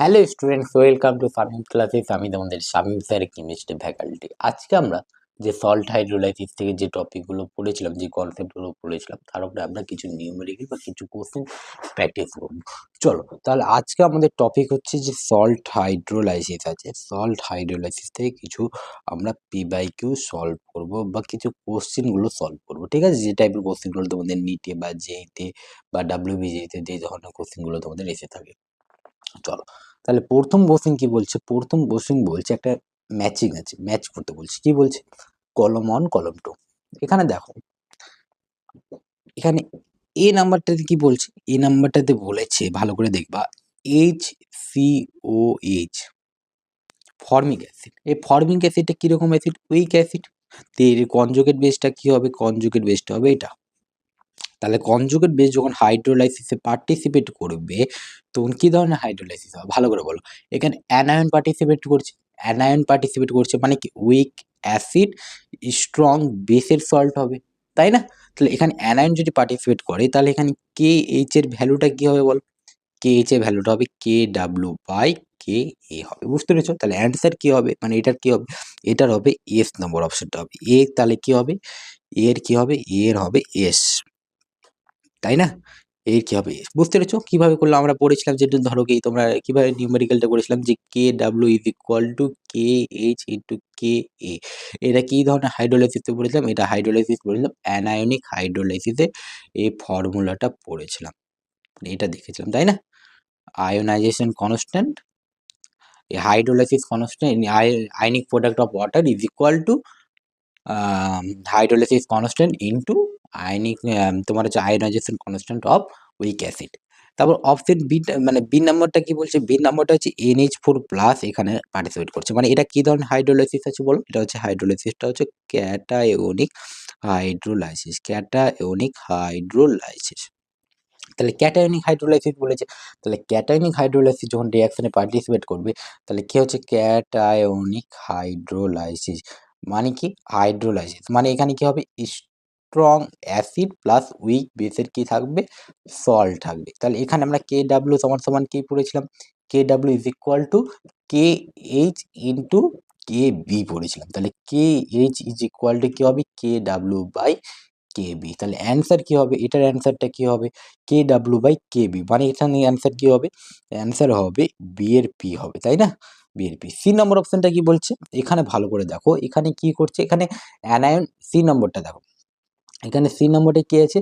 Hello students, welcome to Shamim classes. আমি তোমাদের Shamim sir, chemistry faculty. আজকে আমরা যে সল্ট হাইড্রোলাইসিস থেকে যে টপিকগুলো পড়েছিলাম, যে কনসেপ্টগুলো পড়েছিলাম, তার উপরে আমরা কিছু নিউমেরিক্যাল বা কিছু কোশ্চেন প্র্যাকটিস করব। চলো তাহলে আজকে আমাদের টপিক হচ্ছে যে সল্ট হাইড্রোলাইসিস আছে। সল্ট হাইড্রোলাইসিস থেকে কিছু আমরা পি/কিউ সলভ করব বা কিছু কোশ্চেনগুলো সলভ করব। ঠিক আছে, যে টাইপের কোশ্চেনগুলো তোমাদের নিটে বা জেইতে বা ডাব্লিউবিজিতে যে ধরনের কোশ্চেনগুলো তোমাদের এসে থাকে। চলো তাহলে প্রথম কোশ্চেন কি বলছে? প্রথম কোশ্চেন বলছে একটা ম্যাচিং আছে, ম্যাচ করতে বলছে। কি বলছে? কলম 1 কলম 2। এখানে দেখো, এখানে এ নাম্বারটাতে কি বলছে? এ নাম্বারটাতে বলেছে, ভালো করে দেখবা, HCOH ফর্মিক অ্যাসিড। এই ফর্মিক অ্যাসিডটা কিরকম অ্যাসিড? Week acid. এর কনজুগেট বেসটা কি হবে? কনজুগেট বেসটা হবে এটা। তাহলে কনজুগেট বেস যখন হাইড্রোলাইসিসে পার্টিসিপেট করবে তখন কি ধরনের হাইড্রোলাইসিস হবে? ভালো করে বলো। এখানে অ্যানায়ন পার্টিসিপেট করছে। অ্যানায়ন পার্টিসিপেট করছে মানে কি? উইক অ্যাসিড স্ট্রং বেসের সল্ট হবে, তাই না? তাহলে এখানে অ্যানায়ন যদি পার্টিসিপেট করে তাহলে এখানে কে এইচ এর ভ্যালুটা কি হবে বল? কে এইচ এর ভ্যালুটা হবে কে ডাব্লিউ বাই কে এ হবে। বুঝতে পেরেছো? তাহলে অ্যান্সার কি হবে? মানে এটার কি হবে? এটার হবে এস নম্বর অপশনটা হবে। এ তাহলে কি হবে? এর কি হবে? এর হবে এস, তাই না? এর কি হবে? বুঝতে পেরেছো কিভাবে করলাম? আমরা পড়েছিলাম যে ধরো কি তোমরা কিভাবে নিউমেরিক্যালটা করেছিলাম যে K W is equal to K H into K A. এটা কি ধরনের হাইড্রোলাইসিসে পড়েছিলাম? এটা হাইড্রোলাইসিস পড়েছিলাম, অ্যানায়নিক হাইড্রোলাইসিসে এই ফর্মুলাটা পড়েছিলাম, এটা দেখেছিলাম, তাই না? Ionization constant, a hydrolysis constant in ionic product of water is equal to hydrolysis constant into ionic তোমার হচ্ছে ionization constant of weak acid. তারপর অপশন বি, মানে বি নাম্বারটা কি বলছে? বি নাম্বারটা হচ্ছে NH4+ এখানে পার্টিসিপেট করছে। মানে এটা কি ধরনের হাইড্রোলাইসিস আছে বলো? এটা হচ্ছে হাইড্রোলাইসিসটা হচ্ছে ক্যাটায়োনিক হাইড্রোলাইসিস, ক্যাটায়োনিক হাইড্রোলাইসিস। তাহলে ক্যাটায়নিক হাইড্রোলাইসিস বলেছে। তাহলে ক্যাটায়নিক হাইড্রোলাইসিস যখন রিঅ্যাকশনে পার্টিসিপেট করবে তাহলে কি হচ্ছে? ক্যাটায়নিক হাইড্রোলাইসিস মানে কি? হাইড্রোলাইসিস মানে এখানে কি হবে? স্ট্রং অ্যাসিড প্লাস উইক বেসের কি থাকবে? সল্ট থাকবে। তাহলে এখানে আমরা কে ডাব্লিউ সমান সমান কি পড়েছিলাম? K W is equal to K H into K B পড়েছিলাম। তাহলে K H is equal to কি হবে? K W by K B. তাহলে অ্যান্সার কি হবে? এটার অ্যান্সারটা কি হবে? K W by K B. মানে এখানে অ্যান্সার কি হবে? অ্যান্সার হবে বি এর পি হবে, তাই না? বি এর পি। সি নম্বর অপশনটা কি বলছে? এখানে ভালো করে দেখো, এখানে কি করছে? এখানে অ্যানায়ন, সি নম্বরটা দেখো, এখানে সি নম্বরটা কি আছে?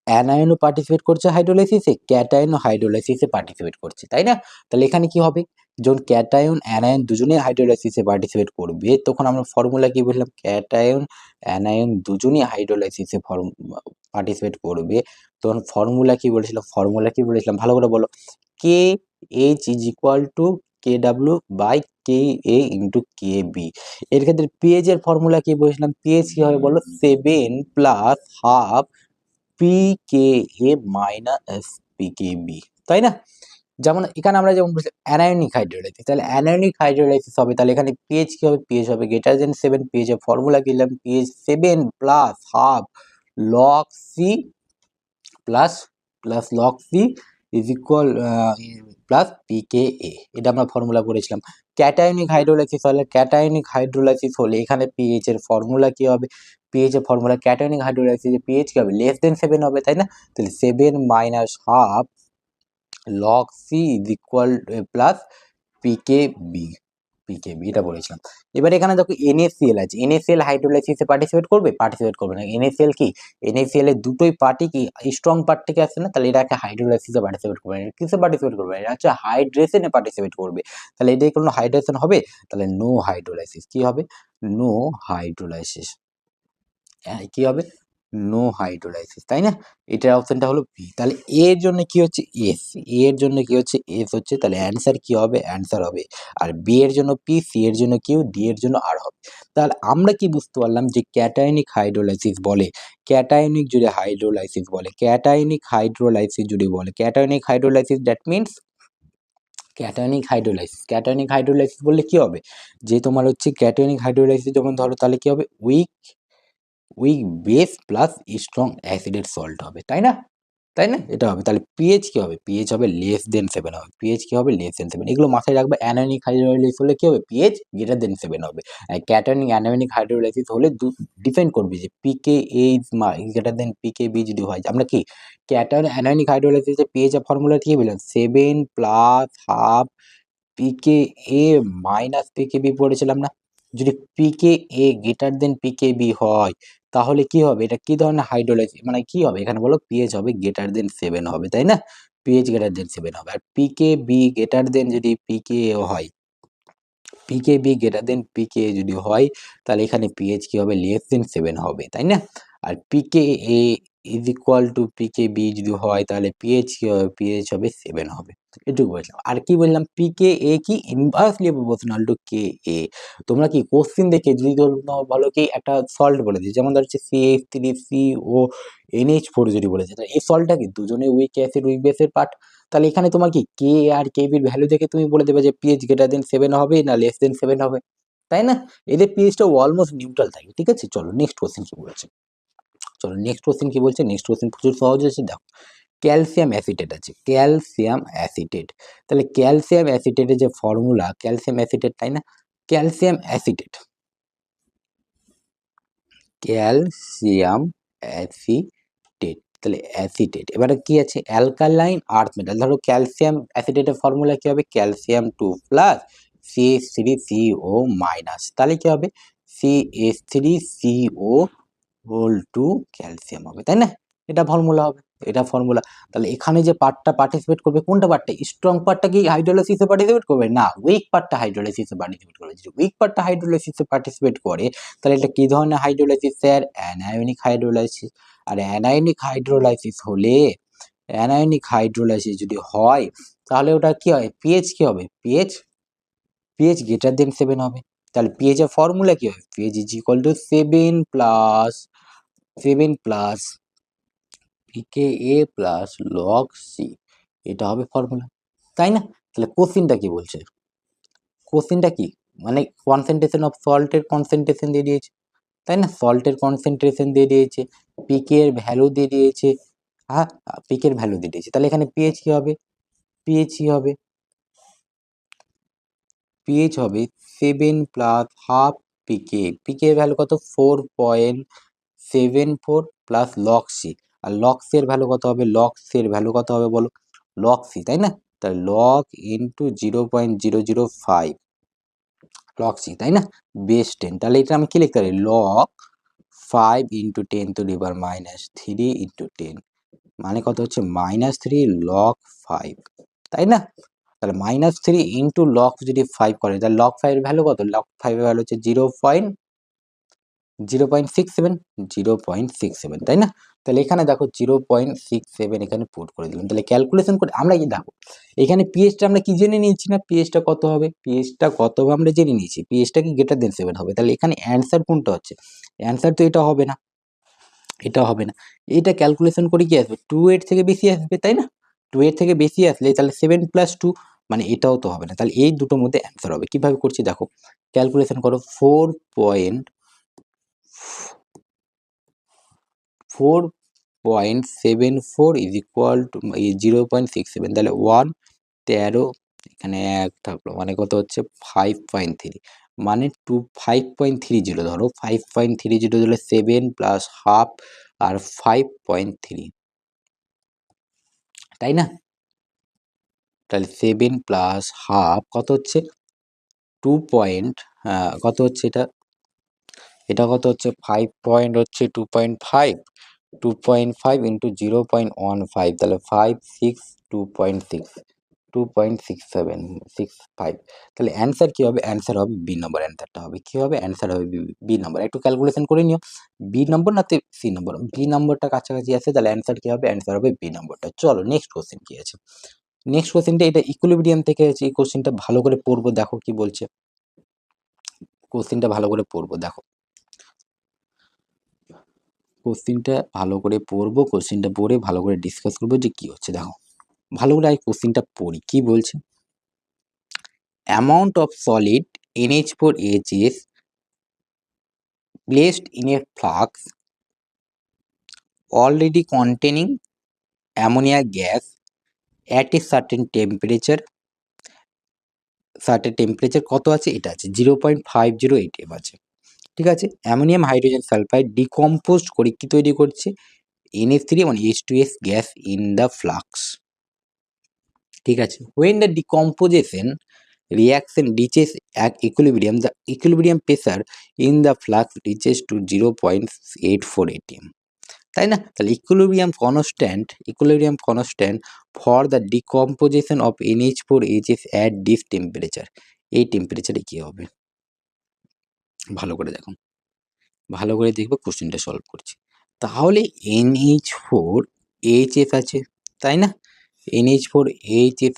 অ্যানায়নও পার্টিসিপেট করছে হাইড্রোলাইসিসে, ক্যাটায়নও হাইড্রোলাইসিসে পার্টিসিপেট করছে, তাই না? তাহলে এখানে কি হবে? যখন ক্যাটায়ন অ্যানায়ন দুজনেই হাইড্রোলাইসিসে পার্টিসিপেট করবে তখন আমরা ফর্মুলা কি বললাম? ক্যাটায়ন অ্যানায়ন দুজনেই হাইড্রোলাইসিসে পার্টিসিপেট করবে তখন ফর্মুলা কি বলেছিলাম? ফর্মুলা কি বলেছিলাম? ভালো করে বলো। K H is equal to K W by K A into K B. এর ক্ষেত্রে পিএইচ এর ফর্মুলা কি বলেছিলাম? পিএইচ কি হবে বলো? 7 প্লাস হাফ পিকে এ মাইনাস পিকে বি, তাই না? যেমন এখানে আমরা যেমন বলছি অ্যানায়নিক হাইড্রোলাইসিস, তাহলে অ্যানায়নিক হাইড্রোলাইসিস হবে, তাহলে এখানে পিএইচ কি হবে? পিএইচ হবে গ্রেটার দেন 7। পিএইচ এর ফর্মুলা কি লিখলাম? PH 7 plus half log C plus log C is equal plus পিকেএ। এটা আমরা ফর্মুলা করেছিলাম। ক্যাটায়নিক হাইড্রোলাইসিস হলে, ক্যাটায়নিক হাইড্রোলাইসিস হলে এখানে পিএইচ এর ফর্মুলা কি হবে? পিএইচ এর ফর্মুলা ক্যাটায়নিক হাইড্রোলাইসিস এর পিএইচ কি হবে? লেস দেন 7 হবে, তাই না? তাহলে 7 minus half log C is equal plus pKb, pKb এটা বলেছিলাম। এবার এখানে দেখো NaCl আছে, NaCl হাইড্রোলাইসিসে পার্টিসিপেট করবে? পার্টিসিপেট করবে না। NaCl কি? NaCl এর দুটোই পার্টি কি স্ট্রং পার্ট থেকে আসছে না? তাহলে এটা একটা হাইড্রোলাইসিসে পার্টিসিপেট করবে না। কিসে পার্টিসিপেট করবে? এটা হচ্ছে হাইড্রেশনে পার্টিসিপেট করবে। তাহলে এটাই কোনো হাইড্রেশন হবে? তাহলে নো হাইড্রোলাইসিস। কি হবে? No hydrolysis. কি হবে? নো হাইড্রোলাইসিস, তাই না? এটার অপশনটা হলো বি। তাহলে এর জন্য কি হচ্ছে? এস। এর জন্য কি হচ্ছে? এস হচ্ছে। তাহলে অ্যান্সার কি হবে? অ্যান্সার হবে আর বি এর জন্য পি, সি এর জন্য কিউ, ডি এর জন্য আর হবে। তাহলে আমরা কি বুঝতে পারলাম? যে ক্যাটায়নিক হাইড্রোলাইসিস বলে, ক্যাটায়নিক যদি হাইড্রোলাইসিস বলে, ক্যাটায়নিক হাইড্রোলাইসিস যদি বলে, cationic hydrolysis that means cationic hydrolysis. Cationic hydrolysis বললে কি হবে? যে তোমার হচ্ছে ক্যাটায়নিক হাইড্রোলাইসিস যখন ধরো তাহলে কি হবে? উইক বেস প্লাস স্ট্রং অ্যাসিডের সল্ট হবে, তাই না? তাই না? এটা হবে। তাহলে পিএইচ কি হবে? পিএইচ হবে লেস দেন 7 হবে। পিএইচ কি হবে? Less than 7। এগুলো মাথায় রাখবে। অ্যানোয়নিক হাইড্রোলাইসিস হলে কি হবে? পিএইচ গ্রেটার দেন 7 হবে। ক্যাটায়নিক অ্যানোয়নিক হাইড্রোলাইসিস হলে ডিপেন্ড করবে যে পিকেএ ইজ গ্রেটার দেন পিকেবি যদি হয়। আমরা কি ক্যাটায়ন অ্যানোয়নিক হাইড্রোলাইসিসের পিএইচ এর ফর্মুলা কি বললাম? 7 প্লাস হাফ পিকেএ মাইনাস পিকেবি পড়েছিলাম না? যদি পিকেএ গ্রেটার দেন পিকেবি হয় তাহলে কি হবে? এটা কি ধরনের হাইড্রোলাইসিস মানে কি হবে? এখানে বলো পিএইচ হবে গ্রেটার দেন 7 হবে, তাই না? পিএইচ গ্রেটার দেন 7 হবে। আর পিকেবি গ্রেটার দেন যদি পিকেএ হয়, পিকেবি গ্রেটার দেন পিকেএ যদি হয় তাহলে এখানে পিএইচ কি হবে? লেস দেন 7 হবে, তাই না? আর পিকেএ ইজ ইকুয়াল টু পিকেবি যদি হয় তাহলে পিএইচ কি হবে? পিএইচ হবে 7 হবে। এটুকু বললাম। আর কি বললাম? পিকেএ কি ইনভার্সলি প্রপোর্শনাল টু কেএ। তোমরা কি কোশ্চেন দেখে যদি বলো কি একটা সল্ট বলে দিই, যেমন ধর হচ্ছে CH3CO NH4 যদি বলেছে, তাহলে এই সল্টটা কি দুজনে উইক অ্যাসিড উইক বেসের পার্ট। তাহলে এখানে তোমার কি কে আর কেবির ভ্যালু দেখে তুমি বলে দেবে যে পিএইচ গ্রেটার দেন 7 হবে না লেস দেন 7 হবে, তাই না? এদের পিএইচটা অলমোস্ট নিউট্রাল থাকে, ঠিক আছে? চলো নেক্সট কোশ্চেন কি বলছে। চলো নেক্সট কোশ্চেন কি বলছে। নেক্সট কোশ্চেন প্রচুর সহজ আছে, দেখো। ক্যালসিয়াম অ্যাসিটেট আছে, ক্যালসিয়াম অ্যাসিটেট। তাহলে ক্যালসিয়াম অ্যাসিটেটের যে ফর্মুলা, ক্যালসিয়াম অ্যাসিটেট, তাই না? ক্যালসিয়াম অ্যাসিটেট, ক্যালসিয়াম অ্যাসিটেট, তাহলে অ্যাসিটেট। এবারে কি আছে? Alkaline earth metal. ধরো ক্যালসিয়াম অ্যাসিটেটের ফর্মুলা কি হবে? ক্যালসিয়াম 2 প্লাস CH3CO মাইনাস, তাহলে কি হবে? CH3CO হোল টু ক্যালসিয়াম হবে, তাই না? এটা ফর্মুলা হবে, এটা ফর্মুলা। তাহলে এখানে যে পার্টটা পার্টিসিপেট করবে কোনটা পার্টটা? স্ট্রং পার্টটা কি হাইড্রোলাইসিসে পার্টিসিপেট করবে? না, উইক পার্টটা হাইড্রোলাইসিসে পার্টিসিপেট করবে। যদি উইক পার্টটা হাইড্রোলাইসিসে পার্টিসিপেট করে তাহলে এটা কি ধরনের হাইড্রোলাইসিস স্যার? Anionic hydrolysis. আর অ্যানায়নিক হাইড্রোলাইসিস হলে, অ্যানায়নিক হাইড্রোলাইসিস যদি হয় তাহলে ওটা কি হয়? পিএইচ কি হবে? পিএইচ গ্রেটার দেন 7 হবে। তাহলে পিএইচ এর ফর্মুলা কি হবে? PH is equal to 7 plus pKa plus log C, এটা হবে ফর্মুলা, তাই না? তাহলে কোশ্চেনটা কি বলছে? কোশ্চেনটা কি মানে কনসেন্ট্রেশন অফ সল্টের কনসেন্ট্রেশন দিয়ে দিয়েছে, তাই না? সল্টের কনসেন্ট্রেশন দিয়ে দিয়েছে, পিকে এর ভ্যালু দিয়ে দিয়েছে, হ্যাঁ, পিকে এর ভ্যালু দিয়ে দিয়েছে। তাহলে এখানে পিএইচ কি হবে? পিএইচ কি হবে? পিএইচ হবে 7 প্লাস হাফ পিকে। পিকে এর ভ্যালু কত? 4.74 প্লাস লগ সি। আর লগ সি এর ভ্যালু কত হবে? লগ সি এর ভ্যালু কত হবে বলো? লগ সি, তাই না? তাহলে লগ ইন্টু 0.005 লগ সি, তাই না? বেস 10। তাহলে এটা আমি কি লিখতে পারি? Log 5 into 10 to the power minus 3 into 10 মানে কত হচ্ছে? -3 লগ 5, তাই না? তাহলে -3 ইন্টু লগ যদি 5 করে তাহলে লগ 5 এর ভ্যালু কত? লগ 5 এর ভ্যালু হচ্ছে 0.67, তাই না? তাহলে এখানে দেখো 0.67 এখানে পুট করে দিলাম। তাহলে ক্যালকুলেশন করে আমরা কি দেখো এখানে পিএইচটা আমরা কি জেনে নিয়েছি না? পিএইচটা কত হবে? পিএইচটা কত হবে আমরা জেনে নিয়েছি। পিএইচটা কি গ্রেটার দেন 7 হবে। তাহলে এখানে অ্যান্সার কোনটা হচ্ছে? অ্যান্সার তো এটা হবে না, এটা হবে না। এটা ক্যালকুলেশন করে কি আসবে? 2 এর থেকে বেশি আসবে, তাই না? 2 এর থেকে বেশি আসলে তাহলে 7 প্লাস 2 মানে এটাও তো হবে না। তাহলে এই দুটোর মধ্যে অ্যান্সার হবে। কিভাবে করছি দেখো, ক্যালকুলেশন করো। 4.74 ইজ ইকুয়াল টু 0.67, তাহলে 13 এখানে এক থাকলো মানে কত হচ্ছে? 5.3 মানে 5.30 ধরো। 5.30 হলে 7 প্লাস হাফ আর 5.3, তাই না? তাহলে 7 প্লাস হাফ কত হচ্ছে? 2 পয়েন্ট, কত হচ্ছে এটা? এটা কত হচ্ছে? 5 পয়েন্ট হচ্ছে 2.5, 2.5 ইন্টু 0.15 তাহলে 5 6 2.6 2.6765। তাহলে অ্যান্সার কি হবে? অ্যান্সার হবে বি নম্বর। অ্যান্সারটা হবে কি হবে? অ্যান্সার হবে বি নম্বর। একটু ক্যালকুলেশন করে নিও। বি নম্বর না সি নম্বর? বি নম্বরটা কাছাকাছি আছে, তাহলে অ্যান্সার কি হবে? অ্যান্সার হবে বি নম্বরটা। চলো নেক্সট কোশ্চেন কি আছে। নেক্সট কোশ্চেনটা এটা ইকুইলিব্রিয়াম থেকে আছে। এই কোশ্চেনটা ভালো করে পড়বো, দেখো কি বলছে। কোশ্চেনটা ভালো করে পড়বো, দেখো। কোশ্চেনটা ভালো করে পড়বো, কোশ্চেনটা পড়ে ভালো করে ডিসকাস করবো যে কি হচ্ছে। দেখো ভালো করে আগে কোশ্চেনটা পড়ি, কি বলছে। Amount of solid NH4H is placed in a flask already containing ammonia gas at a certain temperature কত আছে? এটা আছে 0.508 atm আছে। ঠিক আছে? অ্যামোনিয়াম হাইড্রোজেন সালফাইড ডিকম্পোজড করে কি তৈরি করছে? NH3 মানে H2S gas in the flux. ঠিক আছে? When the decomposition reaction reaches at equilibrium, the equilibrium pressure in the flux reaches to 0.84 atm. তাই না? তাহলে equilibrium constant for the decomposition of NH4 at this temperature. এই টেম্পারেচারে কি হবে? ভালো করে দেখো। ভালো করে দেখবে কোশ্চেনটা সলভ করছি। তাহলে NH4 আছে, তাই না? NH4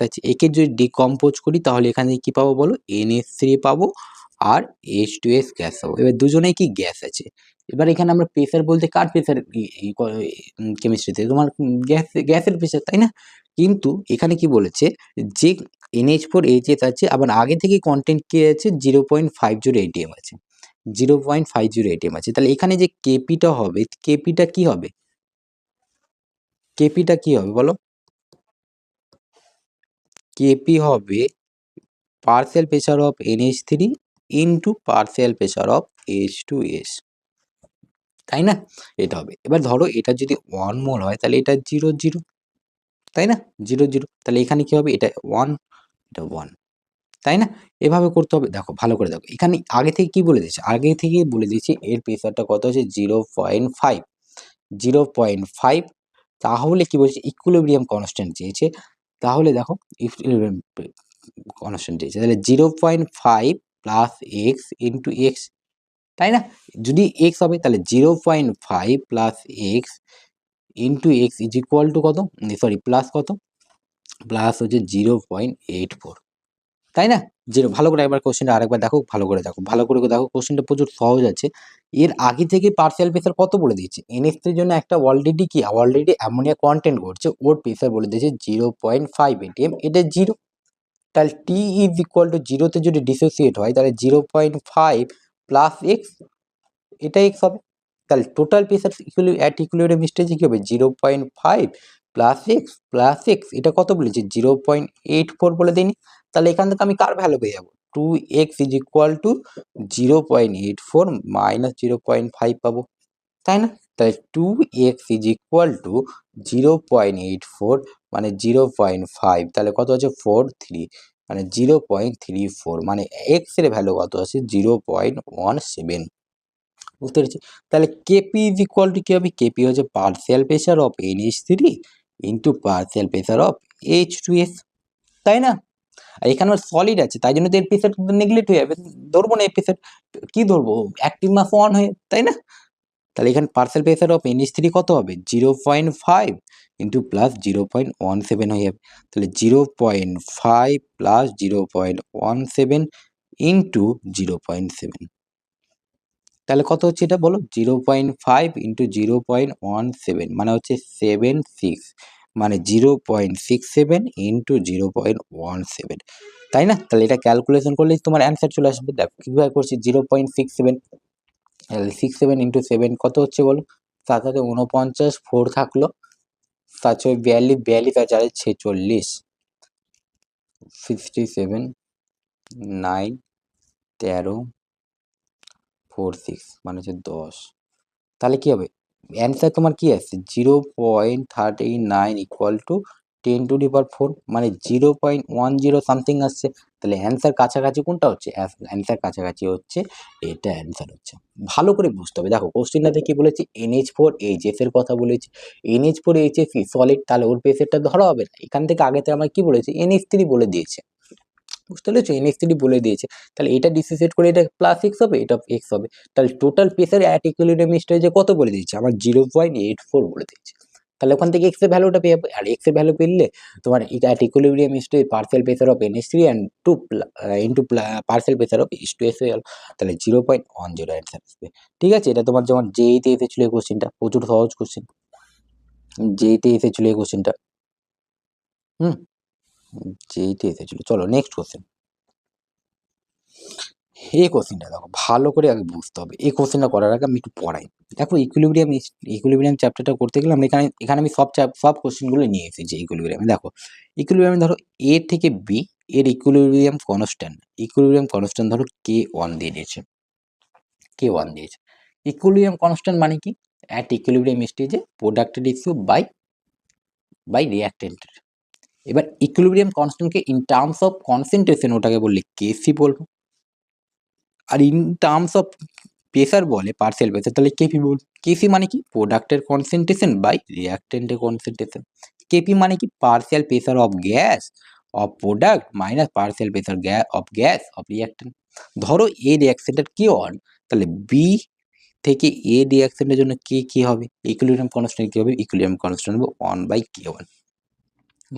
আছে। একে যদি ডিকম্পোজ করি তাহলে এখানে কি পাবো বলো? NH3 পাবো আর H2S গ্যাস পাবো। এবার দুজনেই কি গ্যাস আছে। এবার এখানে আমরা প্রেসার বলতে কার প্রেসার কেমিস্ট্রিতে তোমার গ্যাসের প্রেসার, তাই না? কিন্তু এখানে কি বলেছে যে NH4 আছে, আবার আগে থেকে কন্টেন্ট কি আছে 0.50 atm আছে। 0.50 atm আছে। তাহলে এখানে যে কেপিটা হবে, কেপিটা কি হবে? কেপিটা কি হবে বলো? কেপি হবে partial pressure of NH3 into partial pressure of H2S, তাই না? এটা হবে। এবার ধরো এটা যদি 1 মোল হয় তাহলে এটা 0 0, তাই না? 0 0, তাহলে এখানে কি হবে? এটা 1, এটা 1, তাই না? এভাবে করতে হবে। দেখো ভালো করে দেখো, এখানে আগে থেকে কি বলে দিয়েছে? আগে থেকেই বলে দিয়েছে এর প্রেসারটা কত আছে 0.5, 0.5। তাহলে কি বলছে? ইকুইলিব্রিয়াম কনস্ট্যান্ট চেয়েছে। তাহলে দেখো ইকুইলিব্রিয়াম কনস্ট্যান্ট চেয়েছে, তাহলে 0.5 প্লাস এক্স ইন্টু এক্স, তাই না? যদি এক্স হবে তাহলে 0.5 plus x into x is equal two কত? সরি, প্লাস কত? প্লাস হচ্ছে 0.84, তাই না? ভালো করে একবার কোশ্চেনটা আরেকবার দেখো, ভালো করে দেখো, ভালো করে দেখো, কোশ্চেনটা প্রচুর সহজ আছে। এর আগে থেকে পার্শিয়াল প্রেসার কত বলে দিয়েছে? NH3 জন্য একটা অলরেডি অ্যামোনিয়া কন্টেন্ট করছে, ওর প্রেসার বলে দিয়েছে 0.5 atm, এটা 0। তাহলে T ইজ ইকুয়াল টু 0তে যদি ডিসোসিয়েট হয় তাহলে 0.5 প্লাস এক্স, এটা এক্স হবে। তাহলে টোটাল প্রেসার অ্যাট ইকুইলিব্রিয়াম স্টেজে কি হবে? 0.5 প্লাস এক্স, এটা কত বলেছে? 0.84 বলে দিইনি? তাহলে এখান থেকে আমি কার ভ্যালু পেয়ে যাবো? 2x is equal two 0.84 minus 0.5 পাবো, তাই না? তাহলে 2x ইজ ইকুয়াল টু 0.84 মানে 0.5, তাহলে কত আছে? 43, মানে 0.34, মানে এক্স এর ভ্যালু কত আছে? 0.17। বুঝতে পেরেছি? তাহলে কেপি ইজ ইকুয়াল টু কি হবে? কেপি হচ্ছে partial pressure of NH3 into partial pressure of H2S, তাই না? আর এখানে আমার সলিড আছে, তাই জন্য তো এর প্রেসার নেগলেক্ট হয়ে যাবে, ধরবো না এর প্রেসার। কি ধরবো? অ্যাক্টিভ মাস 1 হয়ে, তাই না? তাহলে এখানে পার্শিয়াল প্রেসার অফ NH3 কত হবে? 0.5 ইন্টু প্লাস 0.17 হয়ে যাবে। তাহলে 0.5 প্লাস 0.17 ইন্টু 0.7, তাহলে কত হচ্ছে এটা বলো? 0.5 ইন্টু 0.17 মানে হচ্ছে 76, মানে 0.67 ইন্টু 0.17, তাই না? তাহলে এটা ক্যালকুলেশন করলেই তোমার অ্যান্সার চলে আসবে। দেখো কিভাবে করছি, 0.67, 67 ইন্টু 7 কত হচ্ছে বলো? 7 হাতে 49, 4 থাকলো, 7 ছয় 42, 42 আর 4 46, 67, 9, 13, 4 6 মানে হচ্ছে 10। তাহলে কি হবে? অ্যান্সার তোমার কি আসছে? 0.39 ইকুয়াল টু 10 টু দি পাওয়ার 4, মানে 0.10 সামথিং আসছে। তাহলে অ্যান্সার কাছাকাছি কোনটা হচ্ছে? অ্যান্সার কাছাকাছি হচ্ছে এটা, অ্যান্সার হচ্ছে। ভালো করে বুঝতে হবে। দেখো কোশ্চেনটাতে কি বলেছে? NH4 এর কথা বলেছে। NH4 কি সলিড, তাহলে ওর প্রেসারটা ধরা হবে না। এখান থেকে আগে থেকে আমার কি বলেছে? NH3 বলে দিয়েছে। বুঝতে পেরেছো? NH3 বলে দিয়েছে। তাহলে এটা ডিসোসিয়েট করে এটা প্লাস এক্স হবে, এটা এক্স হবে। তাহলে টোটাল প্রেসার অ্যাট ইকুইলিব্রিয়াম স্টেজে কত বলে দিয়েছে? আমার 0.84 বলে দিয়েছে। তাহলে ওখান থেকে এক্স এর ভ্যালুটা পেয়ে যাবে। আর এক্স এর ভ্যালু পেলে তোমার at equilibrium stage partial pressure of NH3 and into partial pressure of H2S হয়ে গেল। তাহলে 0.10 অ্যান্সার আসবে। ঠিক আছে? এটা তোমার যেমন জেইতে এসেছিল এই কোশ্চেনটা, প্রচুর সহজ কোশ্চেন। জেইতে এসেছিল এই কোশ্চেনটা। হুম, জেইতে এসেছিল। চলো নেক্সট কোশ্চেন। এই কোশ্চেনটা দেখো ভালো করে আগে বুঝতে হবে। এই কোশ্চেনটা করার আগে আমি একটু পড়াই। দেখো ইকুইলিব্রিয়াম চ্যাপ্টারটা করতে গেলে আমরা এখানে আমি সব কোশ্চেনগুলো নিয়ে এসেছি ইকুইলিব্রিয়ামে। দেখো ইকুইলিব্রিয়ামে ধরো এ থেকে বি এর ইকুইলিব্রিয়াম কনস্ট্যান্ট ধরো K1 দিয়ে দিয়েছে। K1 দিয়েছে। ইকুইলিব্রিয়াম কনস্ট্যান্ট মানে কি? অ্যাট ইকুইলিব্রিয়াম স্টেজে প্রোডাক্টের রেশিও বাই রিঅ্যাকট্যান্টের। এবার ইকুইলিব্রিয়াম কনস্ট্যান্টকে ইন টার্মস অফ কনসেন্ট্রেশন ওটাকে বললে কেসি বলবো। আর ইন টার্মস অফ প্রেসার বলে পার্শিয়াল প্রেসার, তাহলে কেপি বলবো। কেসি মানে কি? প্রোডাক্টের কনসেন্ট্রেশন বাই রিঅ্যাকট্যান্টের কনসেন্ট্রেশন। কেপি মানে কি? Partial pressure of gas of product minus partial pressure of gas of reactant. ধরো এ রিঅ্যাকশনটার K1, তাহলে বি থেকে এ রিঅ্যাকশনের জন্য কি হবে? ইকুইলিব্রিয়াম কনস্ট্যান্ট কি হবে? ইকুইলিব্রিয়াম কনস্ট্যান্ট হবে 1/K1।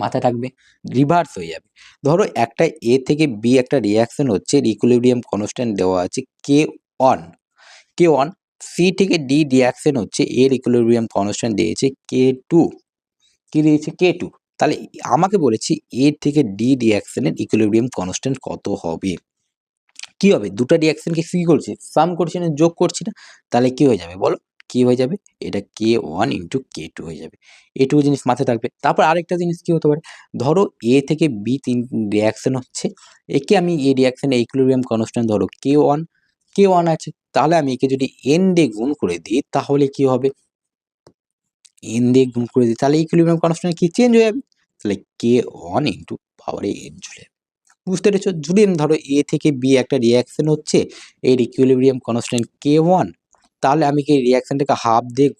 মাথায় থাকবে, রিভার্স হয়ে যাবে। ধরো একটা এ থেকে বি একটা রিঅ্যাকশন হচ্ছে, ইকুইলিব্রিয়াম কনস্ট্যান্ট দেওয়া আছে K1। সি থেকে ডি রিঅ্যাকশন হচ্ছে, এর ইকুইলিব্রিয়াম কনস্ট্যান্ট দিয়েছে K2। কি দিয়েছে? K2। তাহলে আমাকে বলেছি এ থেকে ডি রিঅ্যাকশনের ইকুইলিব্রিয়াম কনস্ট্যান্ট কত হবে? কি হবে? দুটো রিঅ্যাকশনকে কি করছি? সাম করছি না, যোগ করছি না? তাহলে কি হয়ে যাবে বলো? কি হয়ে যাবে? এটা K1 ইন্টু K2 হয়ে যাবে। এটুকু জিনিস মাথায় থাকবে। তারপর আরেকটা জিনিস কি হতে পারে? ধরো এ থেকে বি রিঅ্যাকশন হচ্ছে, একে আমি এই রিঅ্যাকশনের ইকুইলিব্রিয়াম কনস্ট্যান্ট ধরো K1 আছে। তাহলে আমি একে যদি n দিয়ে গুণ করে দিই তাহলে কি হবে? n দিয়ে গুণ করে দিই তাহলে ইকুইলিব্রিয়াম কনস্ট্যান্ট কি চেঞ্জ হয়ে যাবে? তাহলে K1 ইন্টু পাওয়ারে n চলে যাবে। বুঝতে পেরেছো? যদি ধরো এ থেকে বি একটা রিঅ্যাকশন হচ্ছে, এর ইকুইলিব্রিয়াম কনস্ট্যান্ট K1, তাহলে আমি কি রিঅ্যাকশনটাকে হাফ দিয়ে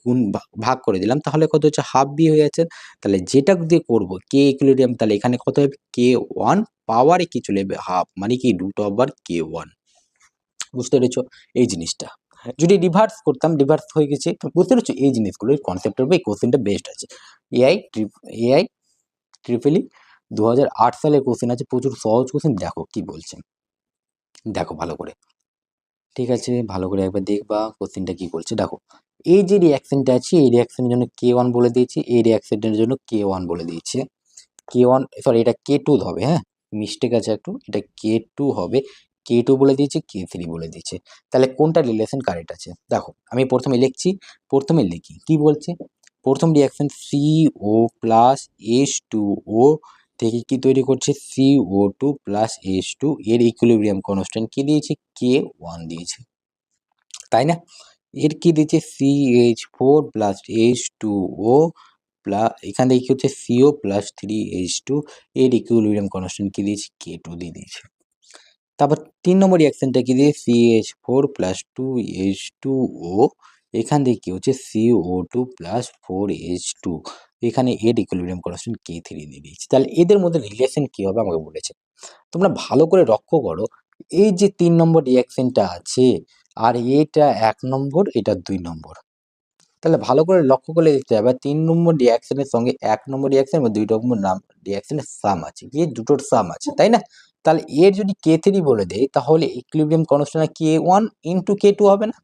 ভাগ করে দিলাম, তাহলে কত হচ্ছে? হাফ বি হয়ে যাচ্ছে। তাহলে যেটা দিয়ে করবো কে ইকুইলিব্রিয়াম, তাহলে এখানে কত হবে? K1 পাওয়ারে কি চলে যাবে? হাফ, মানে কি √K1। বুঝতে পেরেছো এই জিনিসটা? যদি রিভার্স করতাম, রিভার্স হয়ে গেছে। বুঝতে পেরেছো এই জিনিসগুলো? এই কনসেপ্টের উপর এই কোশ্চেনটা বেস্ট আছে। এআই ট্রিপল ই 2008 সালের কোশ্চেন আছে, প্রচুর সহজ কোশ্চেন। দেখো কি বলছে, দেখো ভালো করে। ঠিক আছে, ভালো করে একবার দেখবা কোশ্চেনটা কি বলছে। দেখো এই যে রিঅ্যাকশনটা আছে, এই রিঅ্যাকশনের জন্য K1 বলে দিয়েছি, এই রিঅ্যাকশনের জন্য K1 বলে দিয়েছে। K1 সরি এটা K2 হবে, হ্যাঁ মিস্টেক আছে একটু, এটা K2 হবে। K2 বলে দিয়েছে, K3 বলে দিয়েছে। তাহলে কোনটা রিলেশন কারেক্ট আছে? দেখো আমি প্রথমে লিখছি, প্রথমে লিখি কি বলছে। প্রথম রিঅ্যাকশন CO প্লাস H2O থেকে কি তৈরি করছে? CO2 প্লাস H2, এর ইকুইলিব্রিয়াম কনস্ট্যান্ট কি দিয়েছে? K1 দিয়েছে, তাই না? এর কি দিয়েছে? CH4 প্লাস H2O প্লাস এখান থেকে কি হচ্ছে? CO প্লাস 3H2, এর ইকুইলিব্রিয়াম কনস্ট্যান্ট কি দিয়েছে? K2 দিয়ে দিয়েছে। তারপর 3 নম্বর রিঅ্যাকশনটা কি দিয়ে? CH4 প্লাস 2H2O, এখান থেকে কি হচ্ছে? CO2 প্লাস 4H2, এখানে এর ইকুইলিব্রিয়াম কনস্ট্যান্ট K3 দিয়ে দিয়েছে। তাহলে এদের মধ্যে রিলেশন কি হবে আমাকে বলেছে। তোমরা ভালো করে লক্ষ্য করো, এই যে 3 নম্বর রিঅ্যাকশনটা আছে, আর এটা 1 নম্বর, এটা 2 নম্বর। তাহলে ভালো করে লক্ষ্য করলে দেখতে পাবে 3 নম্বর রিঅ্যাকশনের সঙ্গে 1 নম্বর রিঅ্যাকশন এবং 2 নম্বর রিঅ্যাকশনের সাম আছে, কি দুটোর সাম আছে, তাই না? তাহলে এর যদি K3 বলে দেই তাহলে equilibrium constant K1 into K2 হবে না?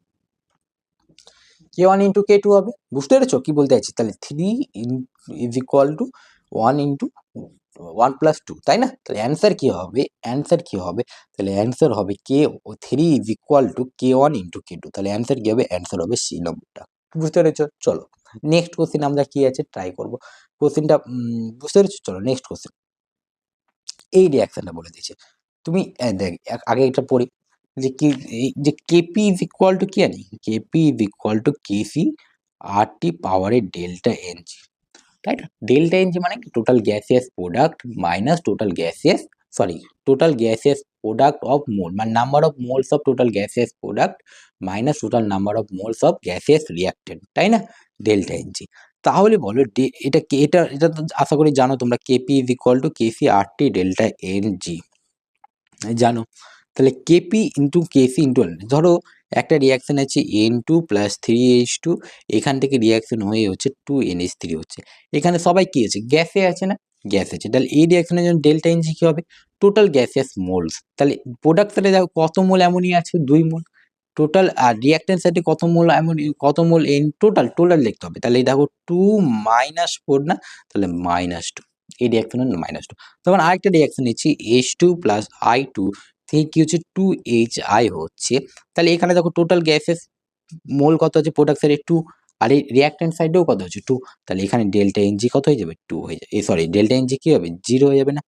K1 ইন্টু K2 হবে। বুঝতে পেরেছো কি বলতে চাইছি? তাহলে 3 is equal two 1 into 1 plus 2, তাই না? তাহলে অ্যান্সার কি হবে? অ্যান্সার কি হবে? তাহলে অ্যান্সার হবে K3 is equal two K1 into K2। তাহলে অ্যান্সার কি হবে? অ্যান্সার হবে সি নম্বরটা। বুঝতে পেরেছো? চলো নেক্সট কোশ্চেন আমরা কি আছে ট্রাই করবো। কোশ্চেনটা বুঝতে পেরেছো? চলো নেক্সট কোশ্চেন। এই রিঅ্যাকশনটা বলে দিয়েছে। তুমি দেখ আগে এটা পড়ি যে কি, এই যে কেপি ইজ ইকুয়াল টু কি জানি? Kp is equal to Kc RT পাওয়ারের ডেল্টা এনজি, তাই না? ডেল্টা এনজি মানে total gaseous product minus total gaseous product of mole, মানে number of moles of total gaseous product minus total number of moles of gaseous reactant, তাই না? Delta nG. তাহলে বলো এটা এটা তো আশা করি জানো তোমরা, Kp is equal to Kc RT delta nG জানো। তাহলে কেপি ইন্টু কেসি ইন্টু ধরো একটা রিয়াকশন আছে N2 প্লাস 3H2, এখান থেকে রিয়াকশন হয়ে হচ্ছে 2NH3 হচ্ছে। এখানে সবাই কি আছে? গ্যাসে আছে না? গ্যাস আছে। তাহলে এই রিয়াকশনের জন্য ডেল্টা এনজি কি হবে? Total gaseous moles. তাহলে প্রোডাক্ট সাইডে দেখো কত মোল অ্যামোনিয়া আছে? 2 মোল। টোটাল আর রিয়াক্ট্যান্ট সাইডে কত মোল অ্যামোনিয়া, কত মোল এন টোটাল লিখতে হবে। তাহলে এই দেখো 2 মাইনাস 4 না? তাহলে -2, এই রিয়াকশনের -2। তখন আরেকটা রিয়াকশন নিচ্ছি H2 প্লাস I2 থেকে কি হচ্ছে 2HI হচ্ছে, তাহলে এখানে দেখো টোটাল গ্যাসেস মোল কত আছে প্রোডাক্ট সাইডে 2, আর এই রিঅ্যাকট্যান্ট সাইডেও কত হচ্ছে 2, তাহলে এখানে ডেল্টা এনজি কত হয়ে যাবে 2 হয়ে যাবে, সরি ডেল্টা এনজি কি হবে 0 হয়ে যাবে না,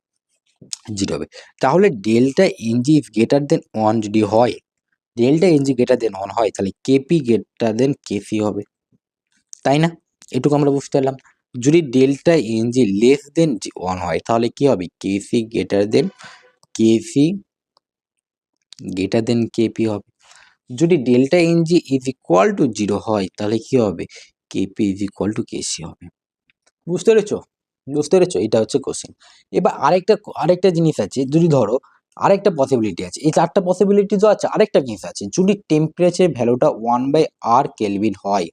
0 হবে। তাহলে delta ng is greater than 1 যদি হয়, ডেল্টা এনজি গ্রেটার দেন 1 হয়, তাহলে কেপি গ্রেটার দেন কেসি হবে, তাই না? এটুকু আমরা বুঝতে পারলাম। যদি ডেল্টা এনজি লেস দেন 1 হয় তাহলে কি হবে Kc greater than Kc greater than Kp হবে। যদি delta ng is equal to 0 হয় তাহলে কি হবে কেপি ইজ ইকুয়াল টু কেসি হবে। বুঝতে পেরেছো? বুঝতে পেরেছো? এটা হচ্ছে কোশ্চেন। এবার আরেকটা জিনিস আছে, যদি ধরো আরেকটা পসিবিলিটি আছে, এই 4টা পসিবিলিটি তো আছে, আরেকটা জিনিস আছে, যদি টেম্পারেচার ভ্যালুটা 1/r কেলভিন হয়,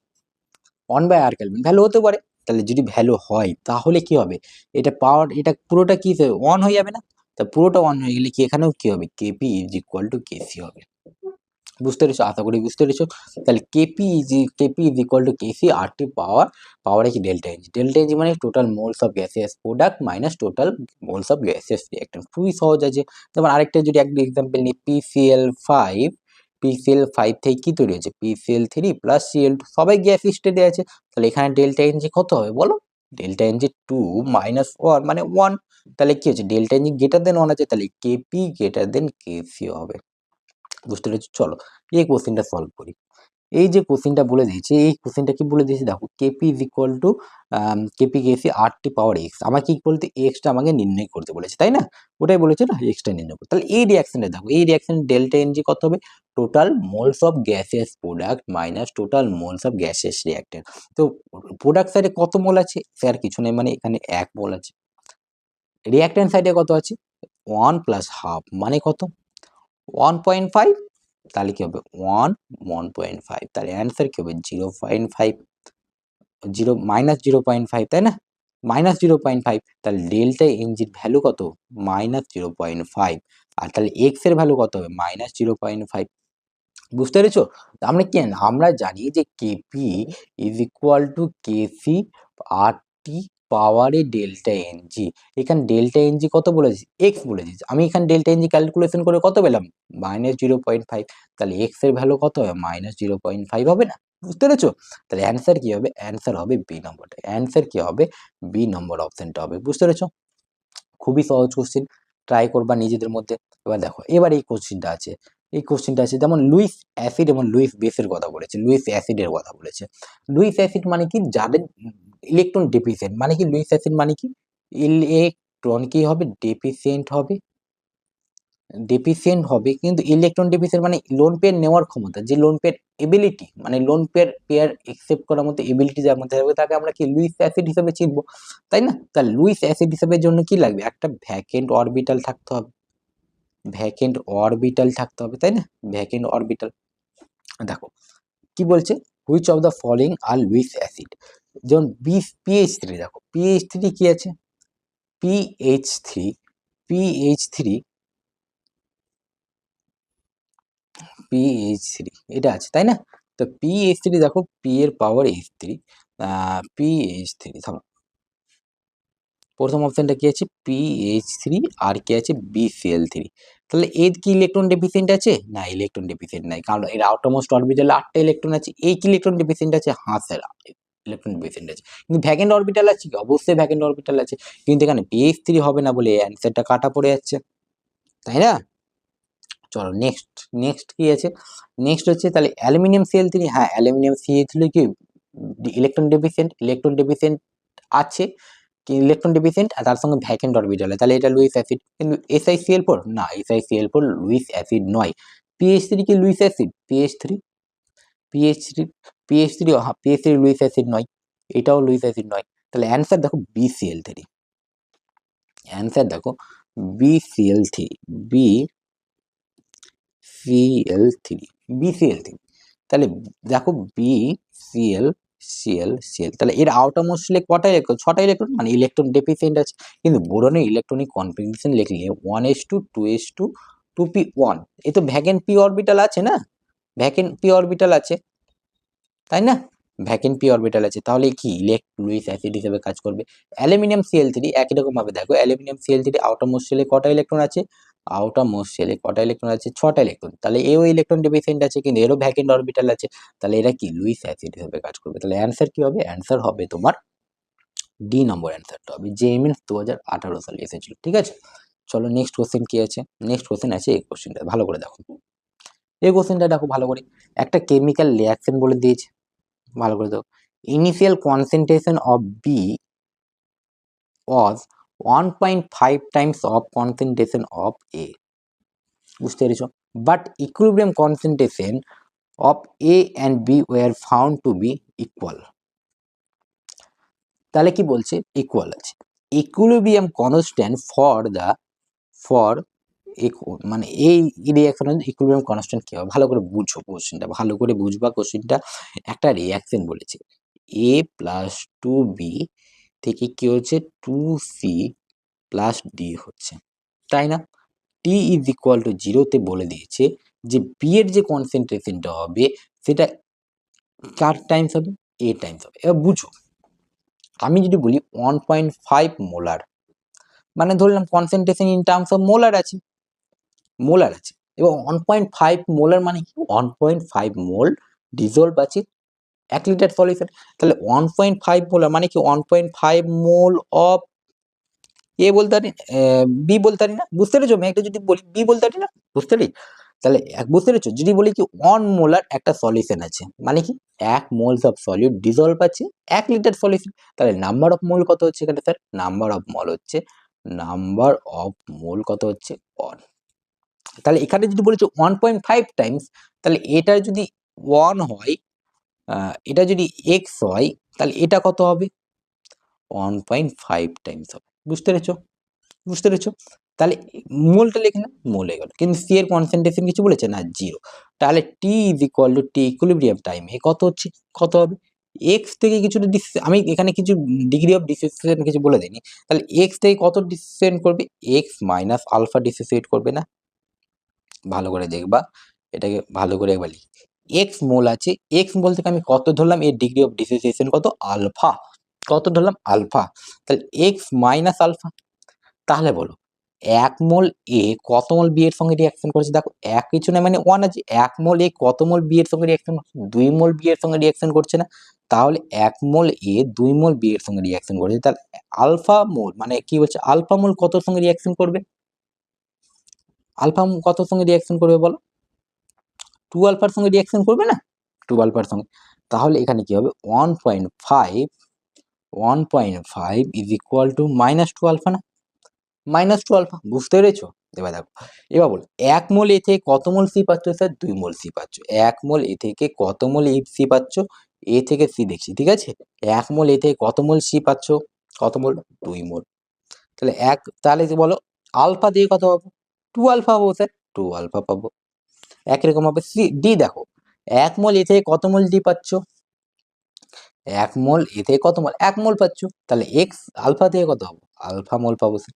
1/r কেলভিন ভ্যালু হতে পারে, তাহলে যদি ভ্যালু হয় তাহলে কি হবে, এটা পাওয়ার এটা পুরোটা কি 1 হয়ে যাবে না? তা পুরোটা 1 হয়ে গেলে কি এখানেও কি হবে কেপি ইজ ইকুয়াল টু কেসি হবে। বুঝতে পেরেছো? আশা করি বুঝতে পেরেছো। তাহলে KP is equal to KC R T পাওয়ারে কি ডেল্টা এনজি, ডেল্টা এনজি মানে total moles of gaseous product minus total moles of gaseous reactant. খুবই সহজ আছে। যেমন আরেকটা যদি একটা এক্সাম্পল নিই, পিসিএল ফাইভ থেকে কি তৈরি হয়েছে পিসিএল3 প্লাস সিএল2, সবাই গ্যাস স্টেটে আছে, তাহলে এখানে ডেল্টা এনজি কত হবে বলো, ডেল্টা এনজি 2 মাইনাস 1 মানে 1, তাহলে কি হচ্ছে ডেল্টা এনজি গ্রেটার দেন 1 আছে, তাহলে কেপি গ্রেটার দেন কেসি হবে। বুঝতে পেরেছো? চলো এই কোশ্চেনটা সলভ করি। এই যে কোশ্চেনটা বলে দিয়েছে, এই কোশ্চেনটা কি বলে দিয়েছে দেখো, Kp is equal to Kp Kc R T power x, আমাকে কি বলতে এক্সটা আমাকে নির্ণয় করতে বলেছে, তাই না? ওটাই বলেছে না, এক্সটা নির্ণয় করতে। তাহলে এই রিঅ্যাকশনটা দেখো, এই রিঅ্যাকশন ডেল্টা এনজি কত হবে, total moles of gaseous product minus total moles of gaseous reactant. তো প্রোডাক্ট সাইডে কত মোল আছে, স্যার কিছু নেই, মানে এখানে 1 মোল আছে। রিঅ্যাক্টেন্ট সাইডে কত আছে 1 প্লাস হাফ মানে কত 1.5, তাহলে কি হবে 1.5, তাহলে অ্যান্সার কি হবে 0.5, 0 মাইনাস 0.5, তাই না? মাইনাস 0.5, তাহলে ডেল্টা এনজির ভ্যালু কত মাইনাস 0.5, আর তাহলে এক্স এর ভ্যালু কত হবে মাইনাস 0.5। বুঝতে পেরেছো? আমরা কি জানি? আমরা জানি যে KP is equal to KC R T পাওয়ারে ডেল্টা এনজি। এখানে ডেল্টা এনজি কত বলেছি এক্স বলেছি, আমি এখানে ডেল্টা এনজি ক্যালকুলেশন করে কত পেলাম মাইনাস 0.5, তাহলে এক্স এর ভ্যালু কত হবে মাইনাস 0.5 হবে না? বুঝতে পেরেছো? তাহলে অ্যান্সার কি হবে, অ্যান্সার হবে বি নম্বরটা, অ্যান্সার কি হবে বি নম্বর অপশনটা হবে। বুঝতে পেরেছো? খুবই সহজ কোশ্চেন, ট্রাই করবা নিজেদের মধ্যে। এবার দেখো, এবার এই কোশ্চেনটা আছে, এই কোশ্চেনটা আছে, যেমন লুইস অ্যাসিড এবং লুইস বেসের কথা বলেছে, লুইস অ্যাসিডের কথা বলেছে। লুইস অ্যাসিড মানে কি, যাদের ইলেকট্রন ডেফিসিয়েন্ট, মানে কি লুইস অ্যাসিড মানে কি ইলেকট্রন কি হবে ডেফিসিয়েন্ট হবে, কিন্তু ইলেকট্রন ডেফিসিয়েন্ট মানে লোন পেয়ার নেওয়ার ক্ষমতা, যে লোন পেয়ার এবিলিটি মানে লোন পেয়ার একসেপ্ট করার মতো এবিলিটি যার মধ্যে থাকবে তাকে আমরা কি লুইস অ্যাসিড হিসেবে চিনবো, তাই না? তাহলে লুইস অ্যাসিড হিসেবে জন্য কি লাগবে, একটা ভ্যাকেন্ট অরবিটাল থাকতে হবে, ভ্যাকেন্ট অরবিটাল থাকতে হবে, তাই না? Vacant orbital. দেখো কি বলছে, which of the following R Luis acid, যেমন পিএইচ3, দেখো পিএইচ3 কি আছে, পিএইচ3 পিএইচ3 পিএইচ3 এটা আছে, তাই না? তো পিএইচ3 দেখো, পি এর পাওয়ার এইচ3, পিএইচ3 থামো, প্রথম অপশনটা কি আছে পিএইচ3 আর কি আছে বিসিএল3, তাহলে এর কি ইলেকট্রন ডেফিসিয়েন্ট আছে, না ইলেকট্রন ডেফিসিয়েন্ট নাই, কারণ এর আউটারমোস্ট অরবিটালে 8টা ইলেকট্রন আছে, এই কি ইলেকট্রন ডেফিসিয়েন্ট আছে, হ্যাঁ স্যার ইলেকট্রন ডেফিসিয়েন্ট আছে, কিন্তু ভ্যাকেন্ট অরবিটাল আছে কি, অবশ্যই ভ্যাকেন্ট অরবিটাল আছে, কিন্তু এখানে পিএইচ3 হবে না বলে অ্যান্সারটা কাটা পড়ে যাচ্ছে, তাই না? চলো নেক্সট, নেক্সট কি আছে, নেক্সট হচ্ছে তাহলে অ্যালুমিনিয়াম সিএল3, হ্যাঁ অ্যালুমিনিয়াম সিএল3 কি ইলেকট্রন ডেফিসিয়েন্ট আছে, কি ইলেকট্রন ডেফিসিয়েন্ট আর তার সঙ্গে ভ্যাকেন্ট অরবিটাল, তাহলে এটা লুইস অ্যাসিড, কিন্তু SiCl4 না, SiCl4 লুইস অ্যাসিড নয়। পিএইচ3 কি লুইস অ্যাসিড, পিএইচ3 পিএইচ3 হ্যাঁ পিএইচ3 লুইস অ্যাসিড নয়, এটাও লুইস অ্যাসিড নয়, তাহলে অ্যান্সার দেখো BCl3, অ্যান্সার দেখো BCl3, BCl3, তাহলে দেখো BCl তাহলে এর আউটার মোস্ট কটা ইলেকট্রন, 6টা ইলেকট্রন, মানে ইলেকট্রন ডেফিসিয়েন্ট আছে, কিন্তু বোরনের ইলেকট্রনিক কনফিগারেশন লিখলে 1s2 2s2 2p1, এ তো ভ্যাকেন্ট পি অরবিটাল আছে না, ভ্যাকেন্ট পি অরবিটাল আছে, তাই না? ভ্যাকেন্ট পি অরবিটাল আছে, তাহলে কি লুইস অ্যাসিড হিসেবে কাজ করবে। অ্যালুমিনিয়াম সিএল3 একই রকম ভাবে দেখো, অ্যালুমিনিয়াম সিএল3 আউটার মোস্ট শেলে কটা ইলেকট্রন আছে, আউটার মোস্ট শেলে কটা ইলেকট্রন আছে? 6টা ইলেকট্রন। তাহলে এও ইলেকট্রন ডেফিসিয়েন্ট আছে, কিন্তু এরও ভ্যাকেন্ট অরবিটাল আছে। তাহলে এরা কি লুইস অ্যাসিড হিসেবে কাজ করবে। তাহলে অ্যান্সার কি হবে? অ্যান্সার হবে তোমার ডি নম্বর অ্যান্সারটা হবে, যে মিনস 2018 সালে এসেছিল। ঠিক আছে, চলো নেক্সট কোশ্চেন কি আছে। নেক্সট কোশ্চেন আছে এই কোশ্চেনটা, ভালো করে দেখো। এই কোশ্চেনটা দেখো ভালো করে, একটা কেমিক্যাল রিয়াকশন বলে দিয়েছে, ভালো করে দেখো। Initial concentration of B was 1.5 times of concentration of A, বুঝতে পেরেছো? But equilibrium concentration of A and B were found to be equal। তাহলে কি বলছে? ইকুয়াল আছে। ইকুইলিব্রিয়াম কনস্ট্যান্ট ফর মানে এই রিয়াকশনের ইকুইলিব্রিয়াম কনস্ট্যান্ট কি হবে? ভালো করে বুঝো কোশ্চেনটা, ভালো করে বুঝবা কোশ্চেনটা। একটা রিয়াকশন বলেছে, A প্লাস 2B থেকে কি হচ্ছে 2C প্লাস ডি হচ্ছে, তাই না? টি ইজ ইকুয়াল টু 0-তে বলে দিয়েছে যে বি এর যে কনসেন্ট্রেশনটা হবে সেটা কার টাইমস হবে? এ টাইমস হবে। এবার বুঝো, আমি যদি বলি 1.5 মোলার, মানে ধরলাম concentration in terms of molar আছে, মোলার আছে। এবং 1.5 মোলার মানে কি? 1.5 মোল ডিজলভ আছে 1 লিটার সলিউশন। তাহলে 1.5 মোলার মানে কি 1.5 মোল অফ এ বলতে পারি, বি বলতে পারি না, বুঝতে পেরেছো? আমি একটা যদি বলি বি বলতে পারি না, বুঝতে পারি? তাহলে বুঝতে পেরেছো? যদি বলি কি 1 মোলার একটা সলিউশন আছে, মানে কি 1 মোলস অফ সলিড ডিজলভ আছে 1 লিটার সলিউশন। তাহলে নাম্বার অফ মোল কত হচ্ছে এখানে স্যার? নাম্বার অফ মোল কত হচ্ছে? 1। তাহলে এখানে যদি বলেছে 1.5 টাইমস, তাহলে এটা যদি 1 হয়, এটা যদি x হয়, তাহলে এটা কত হবে? 1.5 টাইমস হবে। বুঝতে পেরেছো? বুঝতে পেরেছো? তাহলে মোলটা লিখে না, মোল হয়ে গেল। কিন্তু সি এর কনসেন্ট্রেশন কিছু বলেছে না? 0। তাহলে T is equal to T equilibrium টাইমে কত হচ্ছে? কত হবে? এক্স থেকে কিছুটা আমি এখানে কিছু ডিগ্রি অফ ডিসোসিয়েশন কিছু বলে দিইনি। তাহলে এক্স থেকে কত ডিসোসিয়েট করবে? এক্স মাইনাস আলফা ডিসোসিয়েট করবে না? ভালো করে দেখবা, এটাকে ভালো করে একবার লিখি। এক্স মোল আছে, এক্স মোল থেকে আমি কত ধরলাম? এর ডিগ্রি অফ ডিসোসিয়েশন কত? আলফা। কত ধরলাম? আলফা। তাহলে এক্স মাইনাস আলফা। তাহলে বলো 1 মোল এ কত মোল বি এর সঙ্গে রিঅ্যাকশন করেছে? দেখো এক কিছু না, মানে 1 আছে। 1 মোল এ কত মোল বি এর সঙ্গে রিঅ্যাকশন করছে? 2 মোল বি এর সঙ্গে রিঅ্যাকশন করছে না? তাহলে 1 মোল এ 2 মোল বি এর সঙ্গে রিঅ্যাকশন করেছে। তাহলে আলফা মোল মানে কি বলছে? আলফা মোল কতর সঙ্গে রিঅ্যাকশন করবে? আলফা কতর সঙ্গে রিঅ্যাকশন করবে বলো? 2 আলফার সঙ্গে রিঅ্যাকশন করবে না? 2 আলফার সঙ্গে। তাহলে এখানে কি হবে? 1.5 ইজ ইকুয়াল টু -2 আলফা না? -2 আলফা। বুঝতে পেরেছো? এবার দেখো, এবার বলো 1 মোল এ থেকে কত মোল সি পাচ্ছ স্যার? 2 মোল সি পাচ্ছ। 1 মোল এ থেকে কত মোল সি পাচ্ছ? এ থেকে সি দেখছি, ঠিক আছে? 1 মোল এ থেকে কত মোল সি পাচ্ছ? কত মোল? 2 মোল। তাহলে তাহলে যে বলো আলফা দিয়ে কত পাবো? 2 আলফা পাবো স্যার, 2 আলফা পাবো। একই রকম হবে ডি। দেখো 1 মোল এ থেকে কত মোল ডি পাচ্ছ? 1 মোল এ থেকে কত মোল? 1 মোল পাচ্ছ। তাহলে এক্স আলফা থেকে কত পাবো? আলফা মোল পাবো স্যার।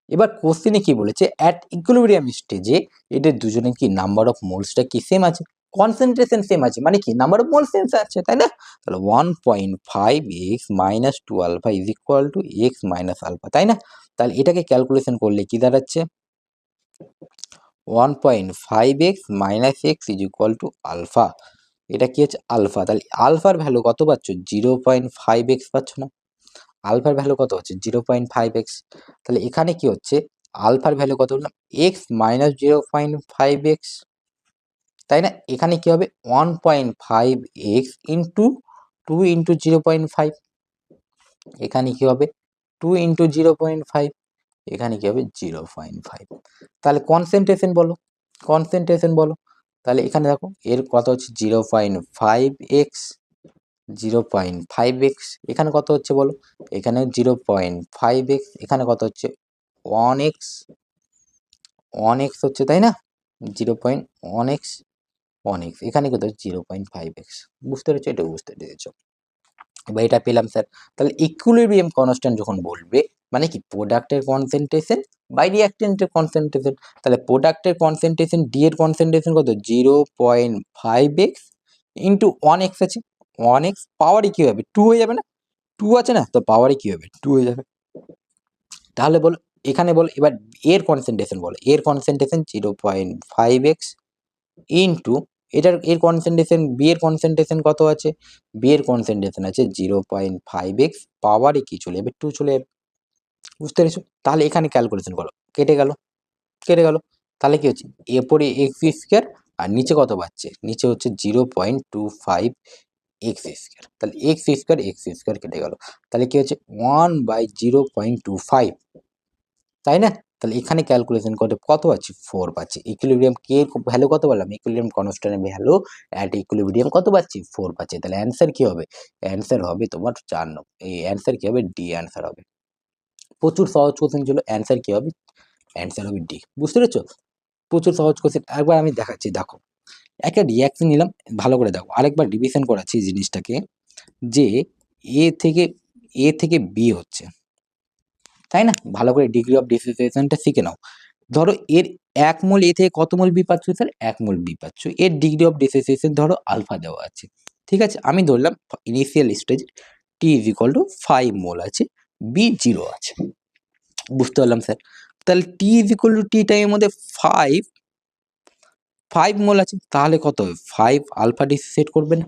এবার কোশ্চেনে কি বলেছে? অ্যাট ইকুইলিব্রিয়াম স্টেজে এদের দুজনের কি নাম্বার অফ মোলসটা কি সেম আছে? কনসেন্ট্রেশন সেম আছে, মানে কি নাম্বার অফ মোল সেম আছে, তাই না? তাহলে 1.5 x minus 2 alpha is equal to x minus alpha, তাই না? তাহলে এটাকে ক্যালকুলেশন করলে কি দাঁড়াচ্ছে? 1.5 x minus x is equal to alpha. এটা কি হচ্ছে? আলফা। তাহলে আলফার ভ্যালু কত পাচ্ছ? 0.5 এক্স পাচ্ছ না? আলফার ভ্যালু কত হচ্ছে? 0.5 এক্স। তাহলে এখানে কি হচ্ছে? আলফার ভ্যালু কত বললাম? এক্স মাইনাস 0.5 এক্স, তাই না? এখানে কি হবে? 1.5 এক্স ইন্টু 2 ইন্টু 0.5। এখানে কি হবে? 2 ইন্টু 0.5। এখানে কি হবে? 0.5। তাহলে কনসেন্ট্রেশন বলো, কনসেন্ট্রেশন বলো। তাহলে এখানে দেখো এর কত হচ্ছে? 0.5 এক্স, 0.5 এক্স। এখানে কত হচ্ছে বলো? এখানে 0.5 এক্স, এখানে কত হচ্ছে? 1 এক্স, 1 এক্স হচ্ছে, তাই না? 0.1 এক্স, 1 এক্স। এখানে কত? 0.5 এক্স। বুঝতে পেরেছো? এটা বুঝতে পেরেছো? এবার এটা পেলাম স্যার। তাহলে ইকুইলিব্রিয়াম কনস্ট্যান্ট যখন বলবে, মানে কি প্রোডাক্টের কনসেন্ট্রেশন বাই রিঅ্যাকট্যান্টের কনসেন্ট্রেশন। তাহলে প্রোডাক্টের কনসেন্ট্রেশন ডি এর কনসেন্ট্রেশন কত? 0.5 এক্স ইন্টু 1 এক্স আছে। 1 এক্স পাওয়ারই কি হবে? 2 হয়ে যাবে না? 2 আছে না? তো পাওয়ারই কি হবে? 2 হয়ে যাবে। তাহলে বলো এখানে বল এবার এর কনসেন্ট্রেশন বলো, এর কনসেন্ট্রেশন 0.5x ইনটু এর কনসেন্ট্রেশন, বি এর কনসেন্ট্রেশন কত আছে? বি এর কনসেন্ট্রেশন আছে 0.5x পাওয়ারে কি চলে যাবে? 2 চলে যাবে। বুঝতে পেরেছো? তাহলে এখানে ক্যালকুলেশন করো, কেটে গেল, কেটে গেল। তাহলে কি হচ্ছে? এরপরে এক্স স্কোয়ার আর নিচে কত পাচ্ছে? নিচে হচ্ছে 0.25 এক্স স্কোয়ার। তাহলে এক্স স্কোয়ার কেটে গেল। তাহলে কি হচ্ছে? 1/0.25, তাই না? তাহলে এখানে ক্যালকুলেশন করে কত পাচ্ছি? 4 পাচ্ছি। ইকুইলিব্রিয়াম কে ভ্যালু কত বললাম? ইকুইলিব্রিয়াম কনস্ট্যান্টের ভ্যালু অ্যাট ইকুইলিব্রিয়াম কত পাচ্ছি? 4 পাচ্ছি। তাহলে অ্যান্সার কি হবে? অ্যান্সার হবে তোমার 4 নম্বর। এই অ্যান্সার কি হবে? ডি অ্যান্সার হবে। প্রচুর সহজ কোশ্চেন ছিল, অ্যান্সার কি হবে? অ্যান্সার হবে ডি। বুঝতে পেরেছো? প্রচুর সহজ কোশ্চেন, একবার আমি দেখাচ্ছি, দেখো। একটা রিয়াকশন নিলাম, ভালো করে দেখো, আরেকবার রিভিশন করাচ্ছি জিনিসটাকে, যে এ থেকে বি হচ্ছে, তাই না? ভালো করে ডিগ্রি অফ ডিসোসিয়েশনটা শিখে নাও। ধরো এর 1 মোল এ থেকে কত মোল বি পাচ্ছ স্যার? 1 মোল বি পাচ্ছ। এর ডিগ্রি অফ ডিসোসিয়েশন ধরো আলফা দেওয়া আছে। ঠিক আছে? আমি ধরলাম initial stage T is equal two 5 মোল আছে, বি 0 আছে। বুঝতে পারলাম স্যার। তাহলে টি ইজ ইকুয়াল টু টি টাইমের মধ্যে 5 মোল আছে, তাহলে কত হবে? 5 আলফা ডিসোসিয়েট করবে না?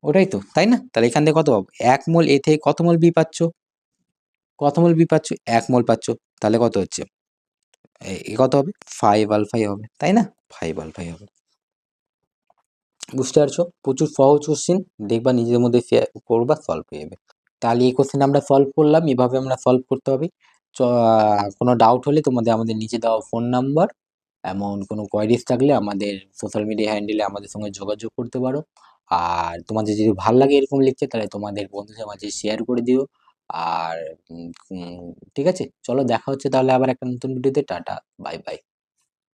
ওটাই তো, তাই না? তাহলে এখান থেকে কত পাবো? 1 মোল এ থেকে কত মোল বি পাচ্ছ? কত মোল বি পাচ্ছ? 1 মোল পাচ্ছ। তাহলে কত হচ্ছে? কত হবে? 5 আলফাই হবে, তাই না? 5 আলফাই হবে। বুঝতে পারছো? প্রচুর সহজ কোশ্চেন, দেখবা নিজের মধ্যে শেয়ার করবা, সলভ হয়ে যাবে। তাহলে এই কোশ্চেন আমরা সলভ করলাম, এভাবে আমরা সলভ করতে হবে। কোনো ডাউট হলে তোমাদের আমাদের নিচে দেওয়া ফোন নাম্বার, এমন কোনো কোয়ারিজ থাকলে আমাদের সোশ্যাল মিডিয়া হ্যান্ডেলে আমাদের সঙ্গে যোগাযোগ করতে পারো। আর তোমাদের যদি ভালো লাগে এরকম লিখতে, তাহলে তোমাদের বন্ধুদের মাঝে শেয়ার করে দিও। আর ঠিক আছে, চলো দেখা হচ্ছে তাহলে আবার একটা নতুন ভিডিওতে। Tata, bye bye.